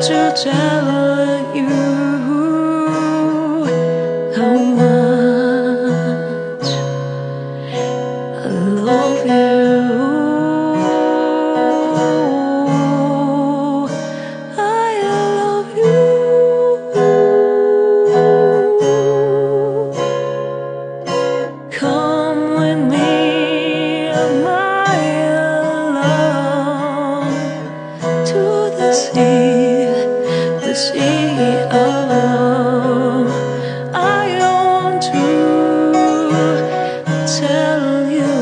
to tell you how much I love you. I love you. Come with me, my love, to the sea of love. I want to tell you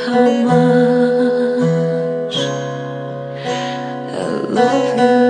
how much I love you.